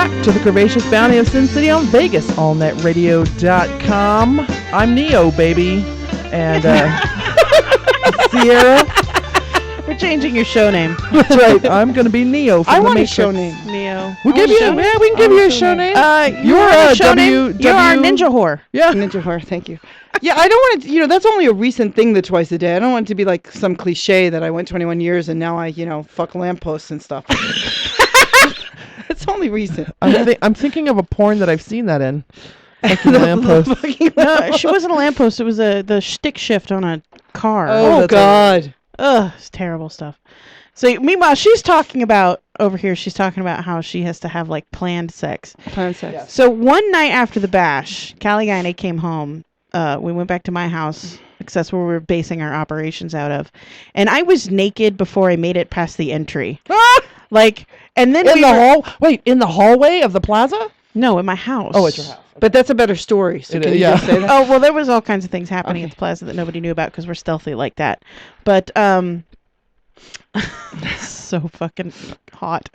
back to the Curvaceous Bounty of Sin City on Vegas, allnetradio.com. I'm Neo, baby. And Sierra. We're changing your show name. That's right. I'm going to be Neo from I the want a Matrix. show name. Neo. We can give you a show name. You're a show W. name? You're our ninja whore. Yeah. Ninja horror, thank you. Yeah, I don't want to, that's only a recent thing, the twice a day. I don't want it to be like some cliche that I went 21 years and now I, fuck lampposts and stuff. It's only recent. I'm thinking of a porn that I've seen that in. Fucking lamppost. No, she wasn't a lamppost. It was the stick shift on a car. Oh God. Ugh, it's terrible stuff. So meanwhile, she's talking about how she has to have like planned sex. Planned sex. Yes. So one night after the bash, Callie and I came home. We went back to my house because that's where we were basing our operations out of, and I was naked before I made it past the entry. And then in the hallway of the plaza? No, in my house. Oh, it's your house. But that's a better story. So can you just say that? Oh, well, there was all kinds of things happening at the plaza that nobody knew about because we're stealthy like that. But so fucking hot.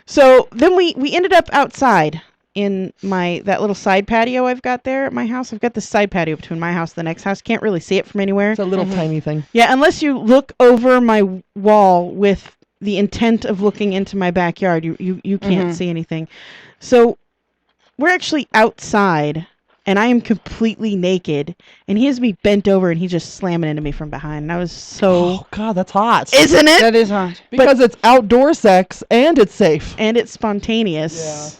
So then we ended up outside in that little side patio I've got there at my house. I've got this side patio between my house and the next house. Can't really see it from anywhere. It's a little tiny thing. Yeah, unless you look over my wall with the intent of looking into my backyard, you can't see anything. So we're actually outside, and I am completely naked, and he has me bent over, and he's just slamming into me from behind. And I was so... Oh, God, that's hot. Isn't it? That is hot. Because it's outdoor sex, and it's safe. And it's spontaneous. Yeah.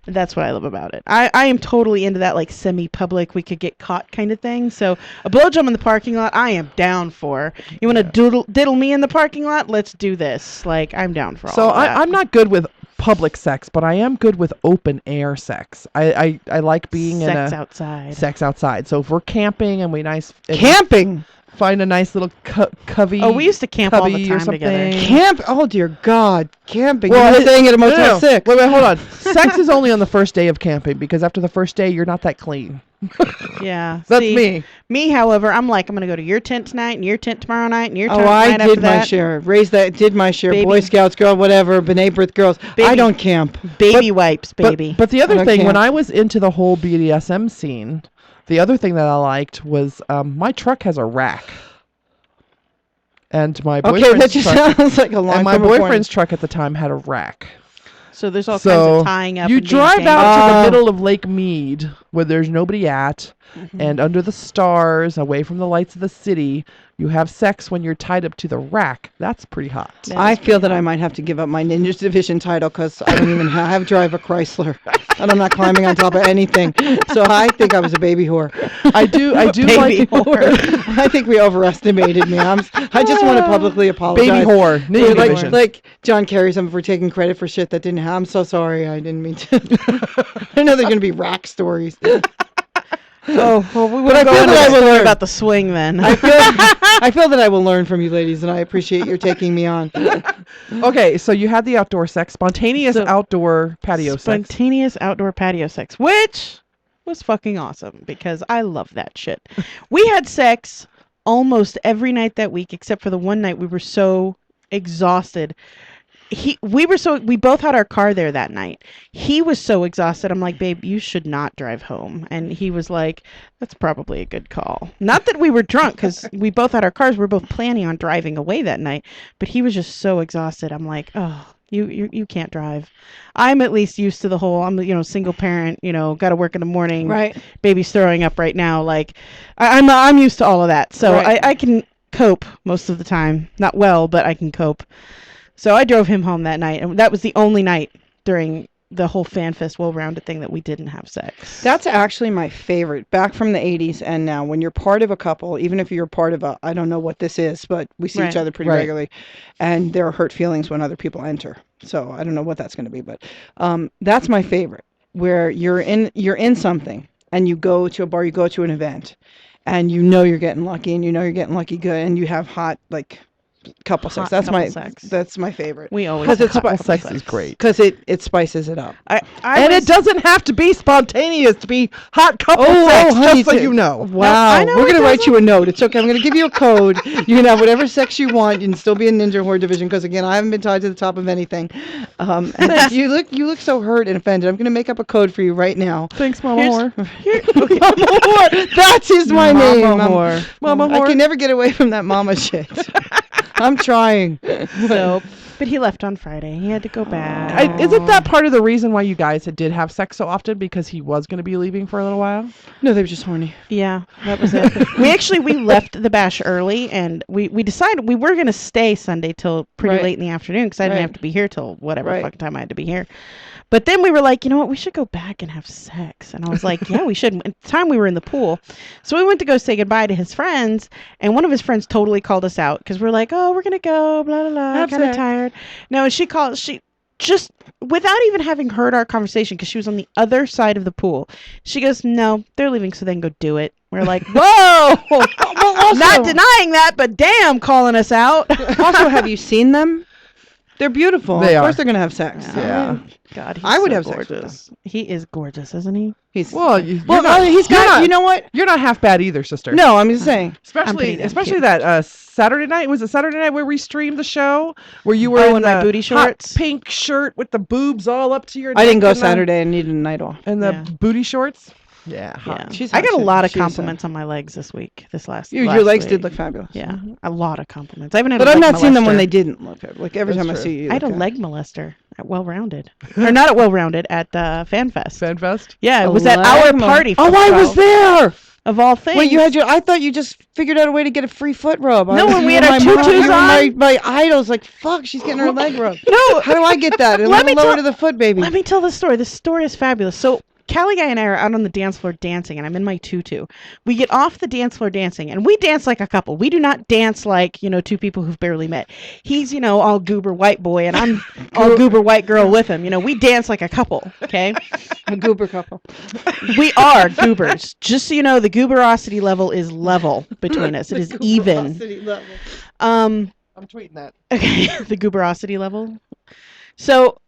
That's what I love about it. I am totally into that, like, semi-public, we could get caught kind of thing. So a blowjob in the parking lot, I am down for. You want to diddle me in the parking lot? Let's do this. Like, I'm down for all of that. So I'm not good with public sex, but I am good with open air sex. I like being sex in outside. Sex outside. So if we're camping and camping, find a nice little covey. Oh, we used to camp all the time together. Camp? Oh dear God, camping. Well, you're staying at a Motel 6. Wait, hold on. Sex is only on the first day of camping because after the first day you're not that clean. Yeah, that's me. Me, however, I'm like, I'm gonna go to your tent tonight, and your tent tomorrow night, and your tent I night did after my that. share. Did my share. Baby. Boy Scouts, girl, whatever. B'nai B'rith girls. I don't camp. Baby wipes, baby. But the other thing, camp. when I was into the whole BDSM scene, the other thing that I liked was my truck has a rack. And my boyfriend's sounds like a long. And my boyfriend's truck at the time had a rack. So there's all kinds of tying up. You and drive out to the middle of Lake Mead where there's nobody at, and under the stars, away from the lights of the city, you have sex when you're tied up to the rack. That's pretty hot. I feel that I might have to give up my Ninja Division title because I don't even have drive a Chrysler, and I'm not climbing on top of anything. So I think I was a baby whore. I do baby like whore. I think we overestimated me. I just want to publicly apologize. Baby whore. Ninja Division. Like John Kerry, for taking credit for shit that didn't happen. I'm so sorry. I didn't mean to. I know they're going to be rack stories. Oh, well, we but I feel that I will learn about the swing then. I feel that I will learn from you ladies, and I appreciate your taking me on. Okay, so you had the outdoor sex, spontaneous outdoor patio sex. Spontaneous outdoor patio sex, which was fucking awesome because I love that shit. We had sex almost every night that week, except for the one night we were so exhausted. We both had our car there that night. He was so exhausted. I'm like, babe, you should not drive home. And he was like, that's probably a good call. Not that we were drunk, because we both had our cars. We were both planning on driving away that night. But he was just so exhausted. I'm like, oh, you can't drive. I'm at least used to the whole, I'm single parent, got to work in the morning. Right. Baby's throwing up right now. Like, I'm used to all of that. So right. I can cope most of the time. Not well, but I can cope. So I drove him home that night, and that was the only night during the whole FanFest well-rounded thing that we didn't have sex. That's actually my favorite, back from the 80s and now. When you're part of a couple, even if you're part of I don't know what this is, but we see each other pretty regularly, and there are hurt feelings when other people enter. So I don't know what that's going to be, but that's my favorite, where you're in something, and you go to a bar, you go to an event, and you're getting lucky, and you're getting lucky good, and you have hot, like, couple sex. Hot That's couple my sex. that's my favorite. We always because have it's hot spi- couple sex is great. because it spices it up. And it doesn't have to be spontaneous to be hot couple Oh, sex, honey, just so you know. Wow, I know we're it gonna write doesn't. you a note. It's okay. I'm gonna give you a code. You can have whatever sex you want. You can still be in Ninja Horde division because again, I haven't been tied to the top of anything. And you look so hurt and offended. I'm gonna make up a code for you right now. Thanks, Mama Whore. Mama Whore. That is my Mama name. Whore. Mama I Whore. can never get away from that mama shit. I'm trying. So, but he left on Friday. He had to go back. Isn't that part of the reason why you guys did have sex so often? Because he was going to be leaving for a little while? No, they were just horny. Yeah, that was it. we left the bash early, and we decided we were going to stay Sunday till pretty Right. late in the afternoon because I didn't Right. have to be here till whatever Right. fucking time I had to be here. But then we were like, you know what? We should go back and have sex. And I was like, yeah, we should. At the time, we were in the pool. So we went to go say goodbye to his friends. And one of his friends totally called us out because we're like, oh, we're going to go, blah, blah, blah. Have Kind of sex. tired. No, and she just without even having heard our conversation because she was on the other side of the pool. She goes, no, they're leaving so they can go do it. We're like, whoa, not denying that, but damn, calling us out. Also, have you seen them? They're beautiful. They of are. course, they're gonna have sex. Yeah. God, he's I would so have sex with gorgeous. He is gorgeous, isn't he? He's Well, he's you're got. not- You know what? You're not half bad either, sister. No, I'm just saying. I'm pretty Especially damn that Saturday night. Was it Saturday night where we streamed the show? Where you were Oh, in in my the booty hot shorts? pink shirt with the boobs all up to your I didn't neck go and the- Saturday. I needed a night off. And the Yeah. booty shorts? Yeah. Yeah. She's I got a hot. lot of She's, compliments on my legs this week. Last Your legs did week. look fabulous. Yeah, a lot of compliments. I haven't had But a I've leg not seen them when molester. they didn't look good. Like every That's time I true. see you. I had a look leg molester at Well Rounded, or not at Well Rounded, at FanFest. FanFest? Yeah, it A was at leg our mo- party. Oh, I was there. Of all things. Wait, I thought you just figured out a way to get a free foot rub. No, when we you had were our my mom, tutus you were on. My idols, like, fuck, she's getting her leg rubbed. No. How do I get that? A Let me little lower tell- to the foot, baby. Let me tell the story. This story is fabulous. So Callie Guy and I are out on the dance floor dancing, and I'm in my tutu. We get off the dance floor dancing, and we dance like a couple. We do not dance like, two people who've barely met. He's, all goober white boy, and I'm all goober white girl with him. We dance like a couple, okay? A goober couple. We are goobers. Just so you know, the gooberosity level is level between us. It is even. I'm tweeting that. Okay, the gooberosity level. So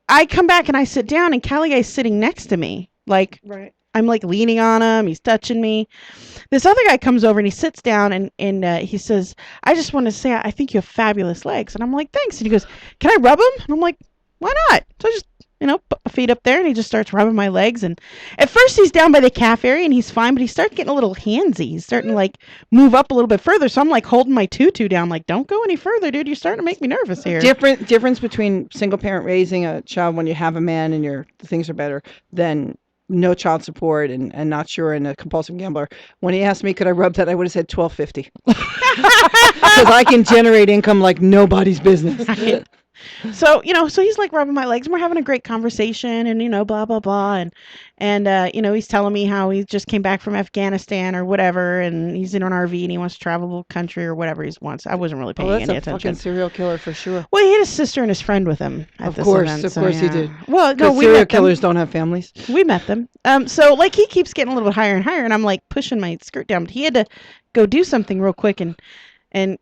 I come back and I sit down, and Callie Guy's sitting next to me. Like, Right. I'm like leaning on him. He's touching me. This other guy comes over and he sits down and he says, I just want to say, I think you have fabulous legs. And I'm like, thanks. And he goes, can I rub them? And I'm like, why not? So I just, put my feet up there, and he just starts rubbing my legs. And at first he's down by the calf area and he's fine, but he starts getting a little handsy. He's starting to like move up a little bit further. So I'm like holding my tutu down, like, don't go any further, dude. You're starting to make me nervous here. Difference between single parent raising a child when you have a man and things are better than no child support and not sure and a compulsive gambler. When he asked me, could I rub that? I would have said $12.50 because I can generate income like nobody's business. Right. So, so he's like rubbing my legs and we're having a great conversation and, blah, blah, blah. And he's telling me how he just came back from Afghanistan or whatever. And he's in an RV and he wants to travel the country or whatever he wants. I wasn't really paying Oh, that's any a attention. fucking serial killer for sure. Well, he had his sister and his friend with him at this event. Of so, course he yeah. did. Well, no, Because we serial met them. killers don't have families. We met them. So like he keeps getting a little bit higher and higher and I'm like pushing my skirt down. But he had to go do something real quick and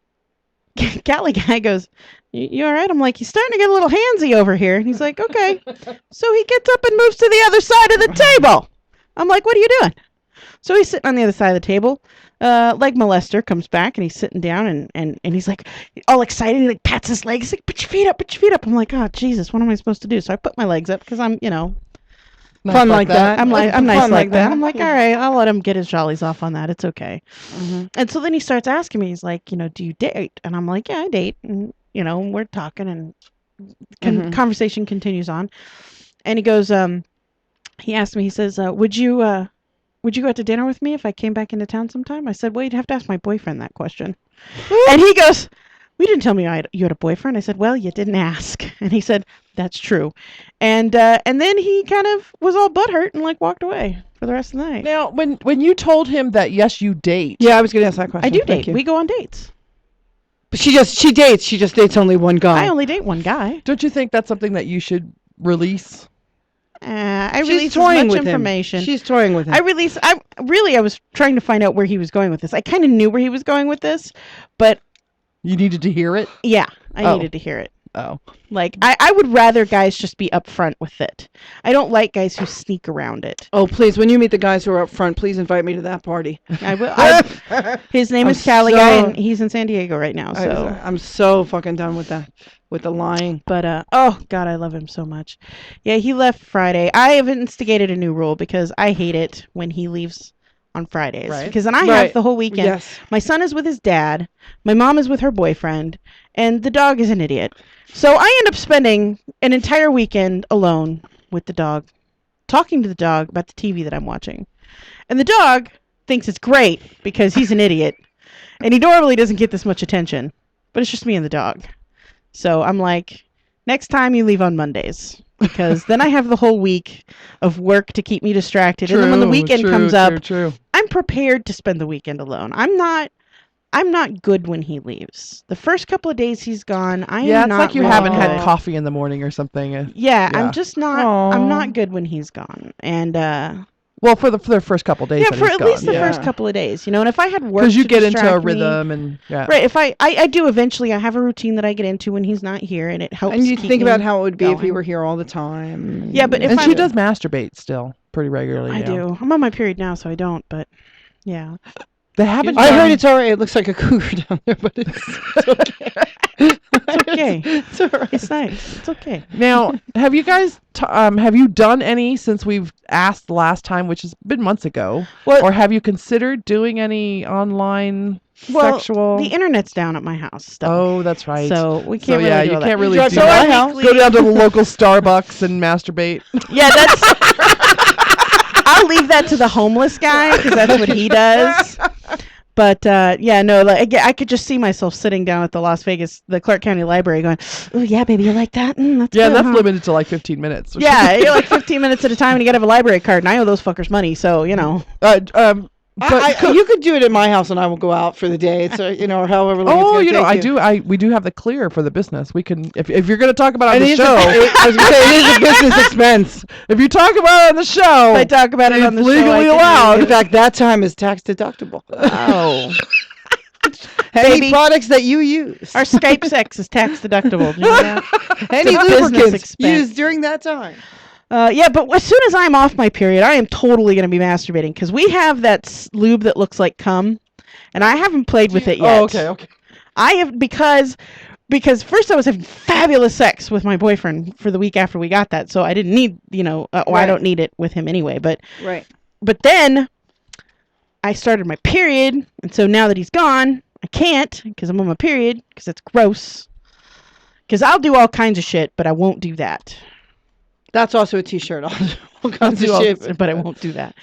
Callie Guy goes, you all right? I'm like, he's starting to get a little handsy over here. And he's like, okay. So he gets up and moves to the other side of the table. I'm like, what are you doing? So he's sitting on the other side of the table. Leg molester comes back and he's sitting down and he's like all excited. He like pats his legs. He's like, put your feet up, put your feet up. I'm like, oh, Jesus, what am I supposed to do? So I put my legs up because I'm, Fun like that. I'm nice Fun like that. I'm like, all right, I'll let him get his jollies off on that. It's okay. Mhm. And so then he starts asking me, he's like, do you date? And I'm like, yeah, I date. And, we're talking and conversation continues on. And he goes, he asked me, he says, would you go out to dinner with me if I came back into town sometime? I said, well, you'd have to ask my boyfriend that question. And he goes, we didn't tell me you had a boyfriend. I said, well, you didn't ask. And he said, that's true. And then he kind of was all butthurt and like walked away for the rest of the night. Now, when you told him that, yes, you date. Yeah, I was going to ask that question. I do Thank date. you. We go on dates. But she dates. She just dates only one guy. I only date one guy. Don't you think that's something that you should release? I She's release as toying much with information. him. She's toying with him. I was trying to find out where he was going with this. I kind of knew where he was going with this, but You needed to hear it? Yeah, I Oh. needed to hear it. Oh. Like, I would rather guys just be upfront with it. I don't like guys who sneak around it. Oh, please, when you meet the guys who are up front, please invite me to that party. I will. His name is Cali Guy, and he's in San Diego right now. So I'm so fucking done with that, with the lying. But, oh, God, I love him so much. Yeah, he left Friday. I have instigated a new rule because I hate it when he leaves on Fridays. Right. Because then I have the whole weekend. Yes. My son is with his dad. My mom is with her boyfriend. And the dog is an idiot. So I end up spending an entire weekend alone with the dog, talking to the dog about the TV that I'm watching. And the dog thinks it's great because he's an idiot. And he normally doesn't get this much attention. But it's just me and the dog. So I'm like, next time you leave on Mondays. Because then I have the whole week of work to keep me distracted. And then when the weekend comes up, I'm prepared to spend the weekend alone. I'm not good when he leaves. The first couple of days he's gone, I am not. Yeah, it's like you really haven't had good. coffee in the morning or something. Yeah, I'm just not. I'm Aw. not good when he's gone. And Well, for the first couple days. yeah, that for he's at least gone, the first couple of days, And if I had work, because you to get into a distract me- rhythm and Right. If I do eventually, I have a routine that I get into when he's not here, and it helps. And you keep think me about how it would be if he going. were here all the time. Yeah, but if and I'm- she does masturbate still pretty regularly. I now. do. I'm on my period now, so I don't. But yeah. They haven't. I heard done- it's alright. It looks like a cougar down there, but it's okay. It's okay. It's alright. It's nice. It's okay. Now, have you guys have you done any since we've asked the last time, which has been months ago, Well- or have you considered doing any online sexual? The internet's down at my house still. Oh, that's right. So we can't So really yeah, do you all can't that. really Drive do to So my that. house. Go down to the local Starbucks and masturbate. Yeah, that's. I'll leave that to the homeless guy because that's what he does. But yeah, no, like I could just see myself sitting down at the Clark County Library, going, "Oh yeah, baby, you like that? That's Yeah, good, that's huh?" limited to like 15 minutes. Yeah, you're like 15 minutes at a time, and you gotta have a library card, and I owe those fuckers money, so But You could do it at my house, and I will go out for the day. It's or however long. oh, it's gonna take you. we do have the clear for the business. We can if you're going to talk about it on And the it is show. I was gonna say it is a business expense. If you talk about it on the show, if I talk about it it's on the legally show, I can allowed. use In fact, that time is tax deductible. Oh, Any Baby. products that you use, our Skype sex is tax deductible. Do you know that? any a business lubricants expense. used during that time. Yeah, but as soon as I'm off my period, I am totally going to be masturbating because we have that lube that looks like cum, and I haven't played with it yet. Oh, okay. I have because first I was having fabulous sex with my boyfriend for the week after we got that, so I didn't need I Right. don't need it with him anyway. But Right. then I started my period, and so now that he's gone, I can't because I'm on my period because it's gross. Because I'll do all kinds of shit, but I won't do that. That's also a T-shirt. All kinds Do of all shit. this, but I won't do that.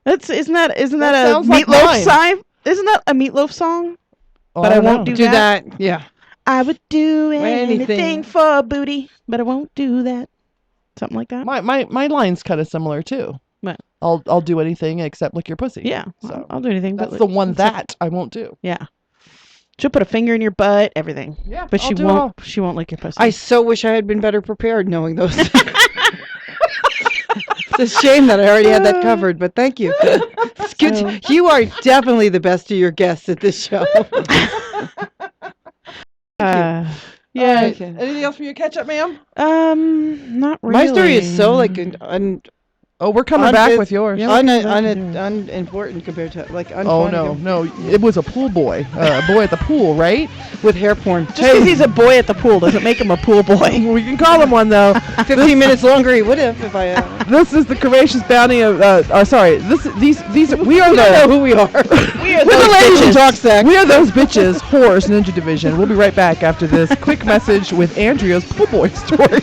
Isn't that a sounds like Meatloaf mine. song? Isn't that a Meatloaf song? Oh, But I don't won't know. do Do that. that. Yeah. I would do anything Anything. for booty, but I won't do that. Something like that. My line's kind of similar too. What? I'll do anything except lick your pussy. Yeah, So I'll do anything. that's but the one except- that I won't do. Yeah, she'll put a finger in your butt, everything. Yeah, But I'll she do won't. all. She won't lick your pussy. I so wish I had been better prepared knowing those things. It's a shame that I already had that covered, but thank you. It's good. So- You are definitely the best of your guests at this show. yeah. Okay. Anything else for your catch up, ma'am? Not really. My story is so like Oh, we're coming back with yours. Yeah. unimportant compared to like Oh no, it was a pool boy, a boy at the pool, right? with hair porn. Just because he's a boy at the pool doesn't make him a pool boy. We can call him one though. 15 minutes longer he would have if I. This is the Courageous Bounty of. Sorry, these we are You don't know the. who we are. We are We're the those ladies who bitches. talk sex. We are those bitches, whores, Ninja Division. We'll be right back after this quick message with Andrea's pool boy story.